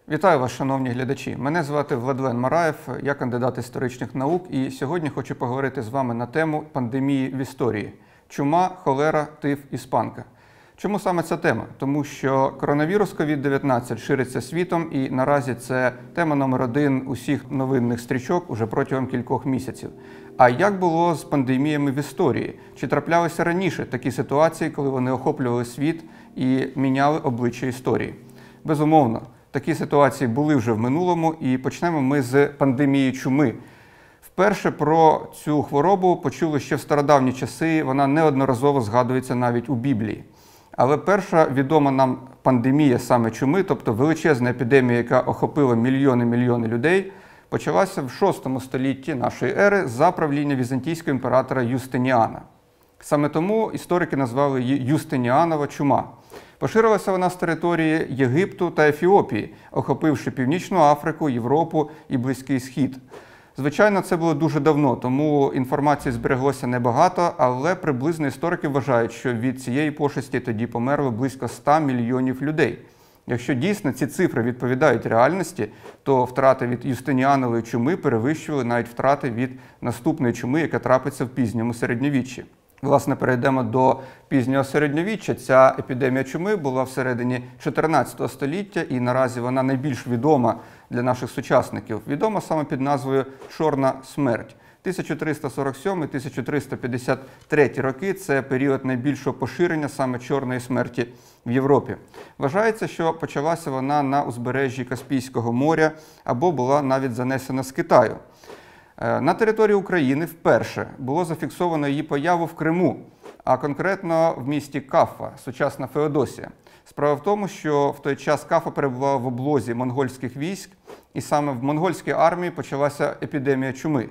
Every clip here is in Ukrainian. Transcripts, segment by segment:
Вітаю вас, шановні глядачі. Мене звати Владлен Мараєв, я кандидат історичних наук, і сьогодні хочу поговорити з вами на тему пандемії в історії – чума, холера, тиф, іспанка. Чому саме ця тема? Тому що коронавірус COVID-19 шириться світом, і наразі це тема номер один усіх новинних стрічок уже протягом кількох місяців. А як було з пандеміями в історії? Чи траплялися раніше такі ситуації, коли вони охоплювали світ і міняли обличчя історії? Безумовно, такі ситуації були вже в минулому, і почнемо ми з пандемії чуми. Вперше про цю хворобу почули ще в стародавні часи, вона неодноразово згадується навіть у Біблії. Але перша відома нам пандемія саме чуми, тобто величезна епідемія, яка охопила мільйони людей, почалася в VI столітті нашої ери за правління візантійського імператора Юстиніана. Саме тому історики назвали її Юстиніанова чума. Поширилася вона з території Єгипту та Ефіопії, охопивши Північну Африку, Європу і Близький Схід. Звичайно, це було дуже давно, тому інформації збереглося небагато, але приблизно історики вважають, що від цієї пошесті тоді померло близько 100 мільйонів людей. Якщо дійсно ці цифри відповідають реальності, то втрати від Юстиніанової чуми перевищували навіть втрати від наступної чуми, яка трапиться в пізньому середньовіччі. Власне, перейдемо до пізнього середньовіччя. Ця епідемія чуми була всередині 14 століття, і наразі вона найбільш відома для наших сучасників. Відома саме під назвою «Чорна смерть». 1347-1353 роки – це період найбільшого поширення саме чорної смерті в Європі. Вважається, що почалася вона на узбережжі Каспійського моря або була навіть занесена з Китаю. На території України вперше було зафіксовано її появу в Криму, а конкретно в місті Кафа, сучасна Феодосія. Справа в тому, що в той час Кафа перебувала в облозі монгольських військ, і саме в монгольській армії почалася епідемія чуми.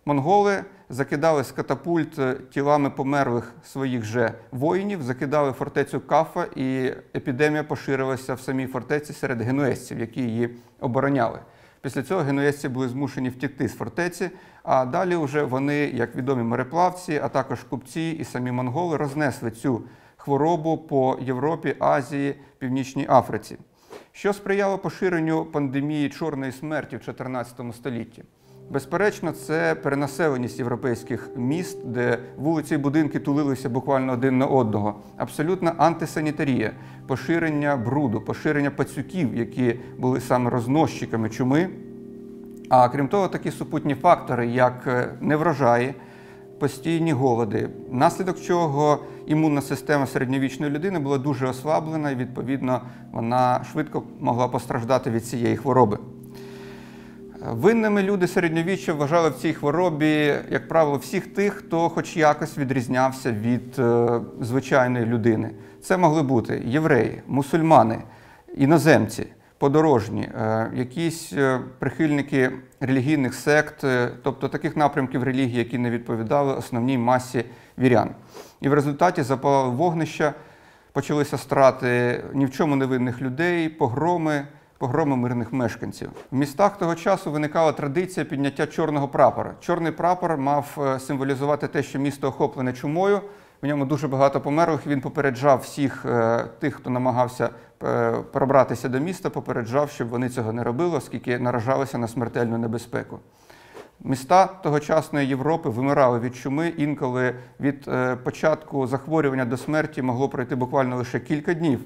Монголи закидали з катапульт тілами померлих своїх же воїнів, закидали фортецю Кафа, і епідемія поширилася в самій фортеці серед генуезців, які її обороняли. Після цього генуезці були змушені втекти з фортеці, а далі вже вони, як відомі мореплавці, а також купці і самі монголи рознесли цю хворобу по Європі, Азії, Північній Африці. Що сприяло поширенню пандемії чорної смерті в 14 столітті? Безперечно, це перенаселеність європейських міст, де вулиці і будинки тулилися буквально один на одного. Абсолютна антисанітарія, поширення бруду, поширення пацюків, які були саме розносчиками чуми. А крім того, такі супутні фактори, як неврожаї, постійні голоди, внаслідок чого імунна система середньовічної людини була дуже ослаблена і, відповідно, вона швидко могла постраждати від цієї хвороби. Винними люди середньовіччя вважали в цій хворобі, як правило, всіх тих, хто хоч якось відрізнявся від звичайної людини. Це могли бути євреї, мусульмани, іноземці, подорожні, якісь прихильники релігійних сект, тобто таких напрямків релігії, які не відповідали основній масі вірян. І в результаті запалали вогнища, почалися страти ні в чому невинних людей, погроми мирних мешканців. В містах того часу виникала традиція підняття чорного прапора. Чорний прапор мав символізувати те, що місто охоплене чумою, в ньому дуже багато померлих, він попереджав всіх тих, хто намагався пробратися до міста, попереджав, щоб вони цього не робили, оскільки наражалися на смертельну небезпеку. Міста тогочасної Європи вимирали від чуми, інколи від початку захворювання до смерті могло пройти буквально лише кілька днів.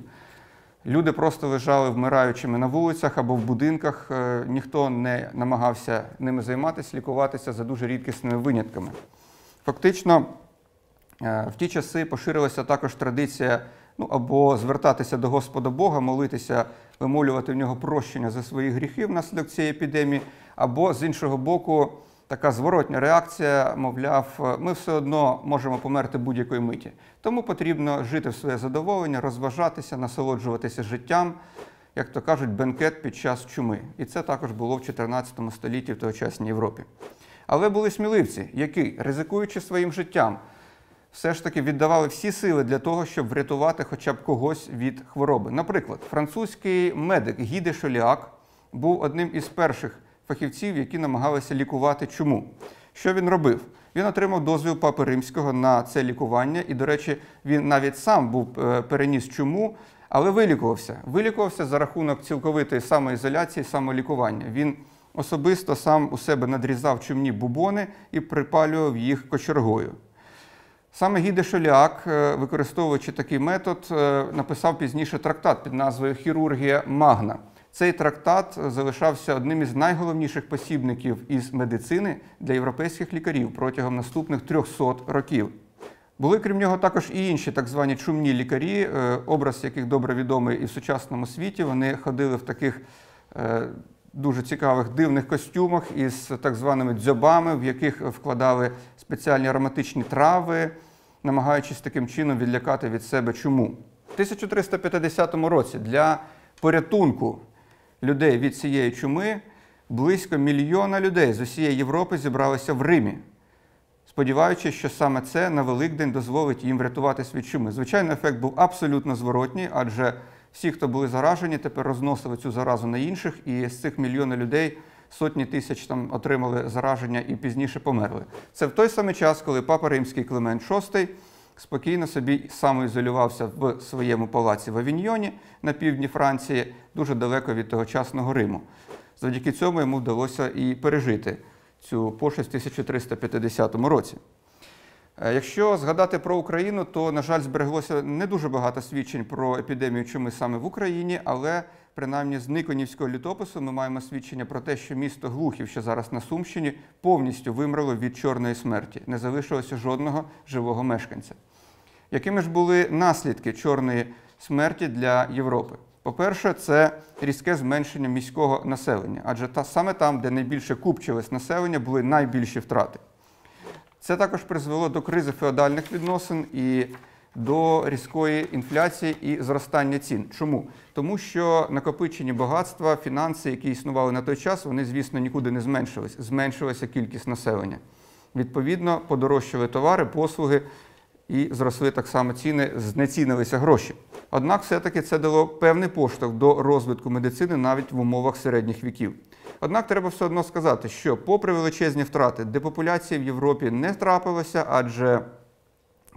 Люди просто лежали вмираючими на вулицях або в будинках, ніхто не намагався ними займатися, лікуватися за дуже рідкісними винятками. Фактично, в ті часи поширилася також традиція або звертатися до Господа Бога, молитися, вимолювати в нього прощення за свої гріхи внаслідок цієї епідемії, або, з іншого боку, така зворотня реакція, мовляв, ми все одно можемо померти будь-якої миті. Тому потрібно жити в своє задоволення, розважатися, насолоджуватися життям, як то кажуть, бенкет під час чуми. І це також було в 14 столітті в тогочасній Європі. Але були сміливці, які, ризикуючи своїм життям, все ж таки віддавали всі сили для того, щоб врятувати хоча б когось від хвороби. Наприклад, французький медик Гі де Шоліак був одним із перших фахівців, які намагалися лікувати чуму. Що він робив? Він отримав дозвіл Папи Римського на це лікування, і, до речі, він навіть сам переніс чуму, Але вилікувався. Вилікувався за рахунок цілковитої самоізоляції, самолікування. Він особисто сам у себе надрізав чумні бубони і припалював їх кочергою. Саме Гі де Шоляк, використовуючи такий метод, написав пізніше трактат під назвою «Хірургія Магна». Цей трактат залишався одним із найголовніших посібників із медицини для європейських лікарів протягом наступних 300 років. Були, крім нього, також і інші так звані чумні лікарі, образ яких добре відомий і в сучасному світі. Вони ходили в таких дуже цікавих дивних костюмах із так званими дзьобами, в яких вкладали спеціальні ароматичні трави, намагаючись таким чином відлякати від себе чуму. В 1350 році для порятунку людей від цієї чуми близько 1 мільйона людей з усієї Європи зібралися в Римі, сподіваючись, що саме це на Великдень дозволить їм врятуватись від чуми. Звичайно, ефект був абсолютно зворотній, адже всі, хто були заражені, тепер розносили цю заразу на інших, і з цих 1 мільйона людей сотні тисяч там отримали зараження і пізніше померли. Це в той самий час, коли папа Римський Климент VI спокійно собі самоізолювався в своєму палаці в Авіньйоні на півдні Франції, дуже далеко від тогочасного Риму. Завдяки цьому йому вдалося і пережити цю пошесть в 1350 році. Якщо згадати про Україну, то, на жаль, збереглося не дуже багато свідчень про епідемію чуми саме в Україні, але принаймні з Никонівського літопису ми маємо свідчення про те, що місто Глухів, що зараз на Сумщині, повністю вимерло від чорної смерті. Не залишилося жодного живого мешканця. Якими ж були наслідки чорної смерті для Європи? По-перше, це різке зменшення міського населення, адже саме там, де найбільше купчилось населення, були найбільші втрати. Це також призвело до кризи феодальних відносин і до різкої інфляції і зростання цін. Чому? Тому що накопичені багатства, фінанси, які існували на той час, вони, звісно, нікуди не зменшились. Зменшилася кількість населення. Відповідно, подорожчали товари, послуги і зросли так само ціни, знецінилися гроші. Однак, все-таки це дало певний поштовх до розвитку медицини навіть в умовах середніх віків. Однак треба все одно сказати, що попри величезні втрати, депопуляції в Європі не трапилося, адже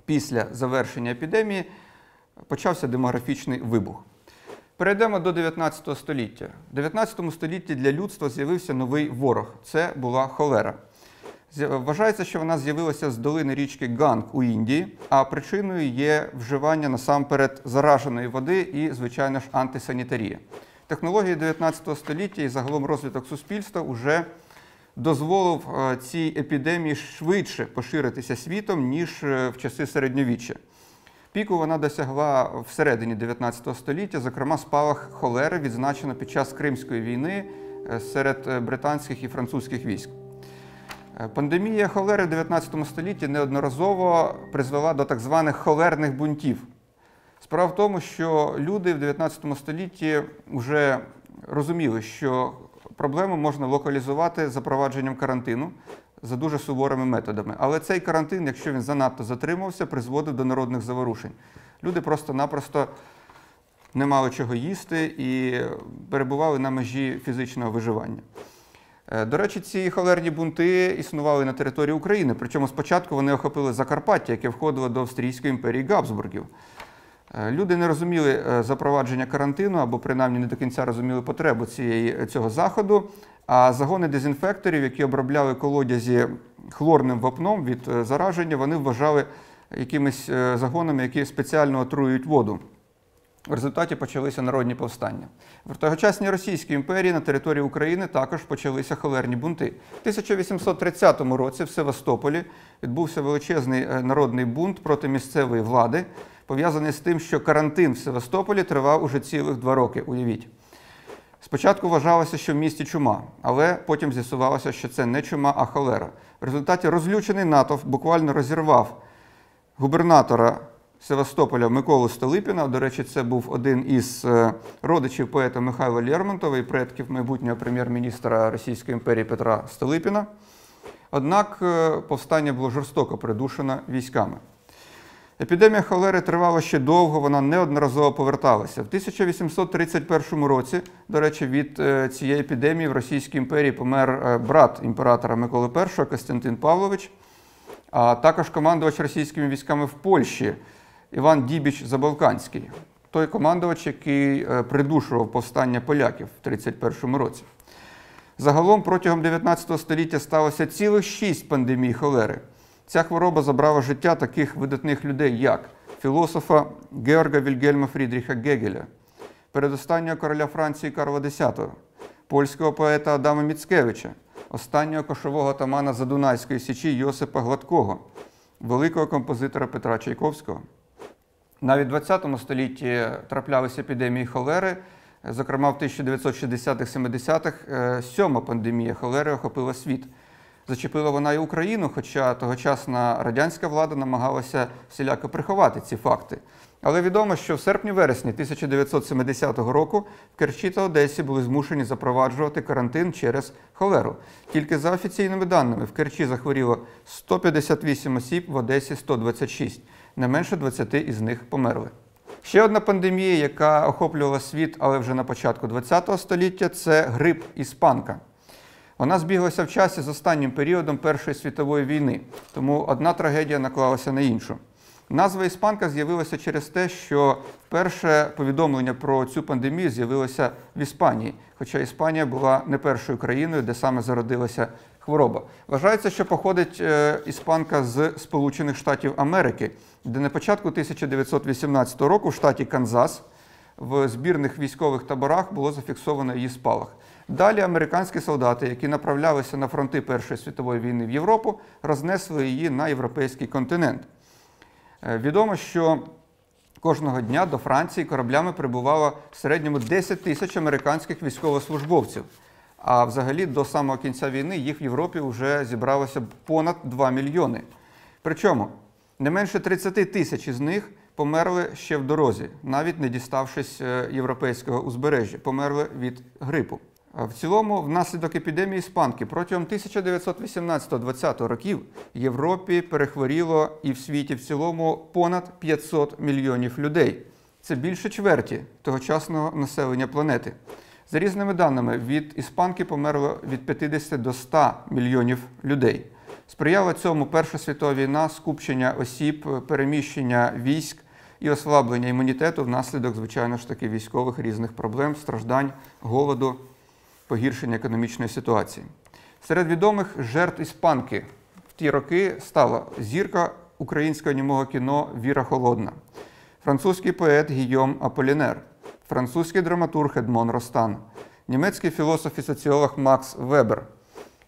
після завершення епідемії почався демографічний вибух. Перейдемо до 19 століття. В 19 столітті для людства з'явився новий ворог – це була холера. Вважається, що вона з'явилася з долини річки Ганг у Індії, а причиною є вживання насамперед зараженої води і, звичайно ж, антисанітарія. Технології 19 століття і загалом розвиток суспільства вже дозволив цій епідемії швидше поширитися світом, ніж в часи середньовіччя. Піку вона досягла всередині 19 століття, зокрема спалах холери відзначено під час Кримської війни серед британських і французьких військ. Пандемія холери в 19 столітті неодноразово призвела до так званих холерних бунтів. Справа в тому, що люди в 19 столітті вже розуміли, що проблему можна локалізувати запровадженням карантину за дуже суворими методами. Але цей карантин, якщо він занадто затримався, призводив до народних заворушень. Люди просто-напросто не мали чого їсти і перебували на межі фізичного виживання. До речі, ці холерні бунти існували на території України, причому спочатку вони охопили Закарпаття, яке входило до Австрійської імперії Габсбургів. Люди не розуміли запровадження карантину, або принаймні не до кінця розуміли потребу цього заходу, а загони дезінфекторів, які обробляли колодязі хлорним вапном від зараження, вони вважали якимись загонами, які спеціально отруюють воду. В результаті почалися народні повстання. В тогочасній Російській імперії на території України також почалися холерні бунти. В 1830 році в Севастополі відбувся величезний народний бунт проти місцевої влади, пов'язаний з тим, що карантин в Севастополі тривав уже цілих 2 роки, уявіть. Спочатку вважалося, що в місті чума, але потім з'ясувалося, що це не чума, а холера. В результаті розлючений натовп буквально розірвав губернатора Севастополя Миколу Столипіна. До речі, це був один із родичів поета Михайла Лермонтова і предків майбутнього прем'єр-міністра Російської імперії Петра Столипіна. Однак повстання було жорстоко придушено військами. Епідемія холери тривала ще довго, вона неодноразово поверталася. В 1831 році, до речі, від цієї епідемії в Російській імперії помер брат імператора Миколи І, Костянтин Павлович, а також командувач російськими військами в Польщі Іван Дібіч Заболканський. той командувач, який придушував повстання поляків в 1931 році. Загалом протягом 19 століття сталося цілих 6 пандемій холери. Ця хвороба забрала життя таких видатних людей, як філософа Георга Вільгельма Фрідріха Гегеля, передостаннього короля Франції Карла X, польського поета Адама Міцкевича, останнього кошового атамана Задунайської січі Йосипа Гладкого, великого композитора Петра Чайковського. Навіть в ХХ столітті траплялися епідемії холери, зокрема в 1960-70-х 7-ма пандемія холери охопила світ. Зачепила вона і Україну, хоча тогочасна радянська влада намагалася всіляко приховати ці факти. Але відомо, що в серпні-вересні 1970 року в Керчі та Одесі були змушені запроваджувати карантин через холеру. Тільки за офіційними даними в Керчі захворіло 158 осіб, в Одесі – 126. Не менше 20 із них померли. Ще одна пандемія, яка охоплювала світ, але вже на початку ХХ століття – це грип іспанка. Вона збіглася в часі з останнім періодом Першої світової війни, тому одна трагедія наклалася на іншу. Назва іспанка з'явилася через те, що перше повідомлення про цю пандемію з'явилося в Іспанії, хоча Іспанія була не першою країною, де саме зародилася хвороба. Вважається, що походить іспанка з Сполучених Штатів Америки, де на початку 1918 року в штаті Канзас в збірних військових таборах було зафіксовано її спалах. Далі американські солдати, які направлялися на фронти Першої світової війни в Європу, рознесли її на європейський континент. Відомо, що кожного дня до Франції кораблями прибувало в середньому 10 тисяч американських військовослужбовців. А взагалі до самого кінця війни їх в Європі вже зібралося понад 2 мільйони. Причому не менше 30 тисяч із них померли ще в дорозі, навіть не діставшись європейського узбережжя, померли від грипу. В цілому, внаслідок епідемії іспанки протягом 1918-20 років в Європі перехворіло і в світі в цілому понад 500 мільйонів людей. Це більше чверті тогочасного населення планети. За різними даними, від іспанки померло від 50 до 100 мільйонів людей. Сприяла цьому Перша світова війна, скупчення осіб, переміщення військ і ослаблення імунітету внаслідок, звичайно ж таки, військових різних проблем, страждань, голоду, погіршення економічної ситуації. Серед відомих жертв іспанки в ті роки стала зірка українського німого кіно Віра Холодна, французький поет Гійом Аполінер, французький драматург Едмон Ростан, німецький філософ і соціолог Макс Вебер,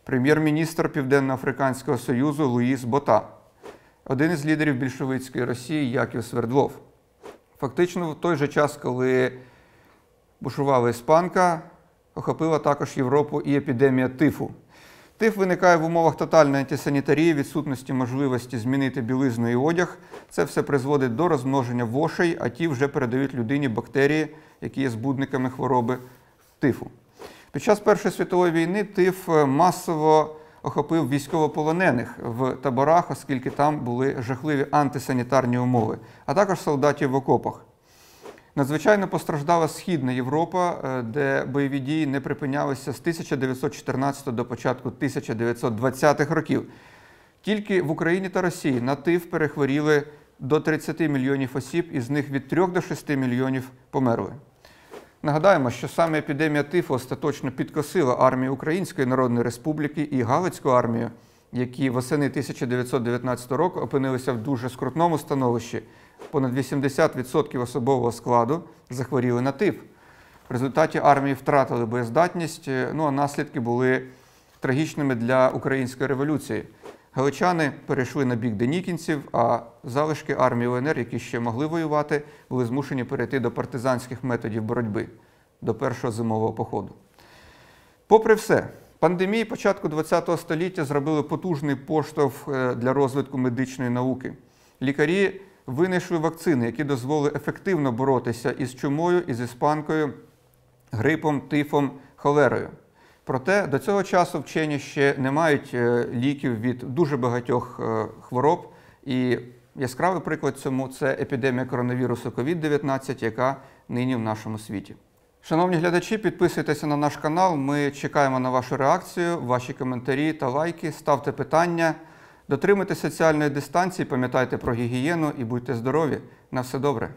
прем'єр-міністр Південно-Африканського Союзу Луїс Бота, один із лідерів більшовицької Росії Яків Свердлов. Фактично в той же час, коли бушувала іспанка, охопила також Європу і епідемія тифу. Тиф виникає в умовах тотальної антисанітарії, відсутності можливості змінити білизну і одяг. Це все призводить до розмноження вошей, а ті вже передають людині бактерії, які є збудниками хвороби тифу. Під час Першої світової війни тиф масово охопив військовополонених в таборах, оскільки там були жахливі антисанітарні умови, а також солдатів в окопах. Надзвичайно постраждала Східна Європа, де бойові дії не припинялися з 1914 до початку 1920-х років. Тільки в Україні та Росії на тиф перехворіли до 30 мільйонів осіб, із них від 3 до 6 мільйонів померли. Нагадаємо, що саме епідемія тифу остаточно підкосила армію Української Народної Республіки і Галицьку армію, які восени 1919 року опинилися в дуже скрутному становищі. Понад 80% особового складу захворіли на тиф. В результаті армії втратили боєздатність, а наслідки були трагічними для української революції. Галичани перейшли на бік денікінців, а залишки армії УНР, які ще могли воювати, були змушені перейти до партизанських методів боротьби, до першого зимового походу. Попри все, пандемії початку ХХ століття зробили потужний поштовх для розвитку медичної науки. Лікарі винайшли вакцини, які дозволили ефективно боротися із чумою, із іспанкою, грипом, тифом, холерою. Проте до цього часу вчені ще не мають ліків від дуже багатьох хвороб. І яскравий приклад цьому – це епідемія коронавірусу COVID-19, яка нині в нашому світі. Шановні глядачі, підписуйтеся на наш канал, ми чекаємо на вашу реакцію, ваші коментарі та лайки, ставте питання. Дотримуйтесь соціальної дистанції, пам'ятайте про гігієну і будьте здорові. На все добре!